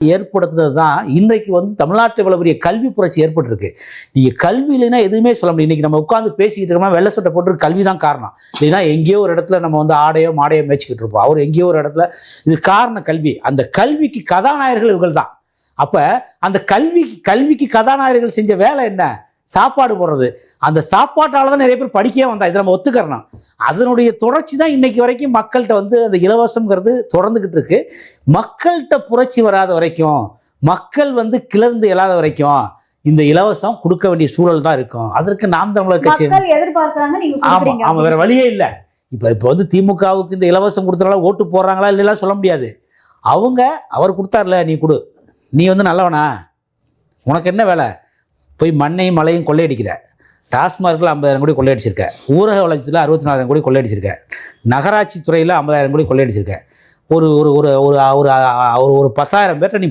ஏற்படுத்துறது தான் இன்றைக்கு வந்து தமிழ்நாட்டில் இவ்வளவு பெரிய கல்வி புரட்சி ஏற்பட்டிருக்கு. நீங்கள் கல்வி இல்லைன்னா எதுவுமே சொல்ல முடியும். இன்றைக்கி நம்ம உட்காந்து பேசிக்கிட்டு இருக்கோம்னா வெள்ளை சட்டை போட்டு கல்வி தான் காரணம். இல்லைன்னா எங்கேயோ ஒரு இடத்துல நம்ம வந்து ஆடையோ மாடையோ மேய்ச்சிக்கிட்டு இருப்போம். அவர் எங்கேயோ ஒரு இடத்துல இது காரணம் கல்வி. அந்த கல்விக்கு கதாநாயகர்கள் இவர்கள் தான். அப்போ அந்த கல்விக்கு கதாநாயகர்கள் செஞ்ச வேலை என்ன? சாப்பாடு போடுறது. அந்த சாப்பாட்டால தான் நிறைய பேர் படிக்கவே வந்தா. இதை நம்ம ஒத்துக்கிறோம். அதனுடைய தொடர்ச்சி தான் இன்னைக்கு வரைக்கும் மக்கள்கிட்ட வந்து அந்த இலவசம்ங்கிறது தொடர்ந்துகிட்டு இருக்கு. மக்கள்கிட்ட புரட்சி வராத வரைக்கும், மக்கள் வந்து கிளர்ந்து எழாத வரைக்கும் இந்த இலவசம் கொடுக்க வேண்டிய சூழல் தான் இருக்கும். அதற்கு நாம் தமிழர் கட்சி ஆமா, வேற வழியே இல்லை. இப்போ வந்து திமுகவுக்கு இந்த இலவசம் கொடுத்தனால ஓட்டு போடுறாங்களா இல்லைலாம் சொல்ல முடியாது. அவர் கொடுத்தார்ல, நீ கொடு, நீ வந்து நல்லவனா, உனக்கு என்ன வேலை? போய் மண்ணையும் மலையும் கொள்ளையடிக்கிற, டாஸ்மார்க்கில் 50,000 கோடி கொள்ளையடிச்சிருக்க, ஊரக வளர்ச்சியில் 64,000 கோடி கொள்ளையடிச்சிருக்க, நகராட்சி துறையில் 50,000 கோடி கொள்ளையடிச்சிருக்க, ஒரு 10,000 பேர்ட்ட நீ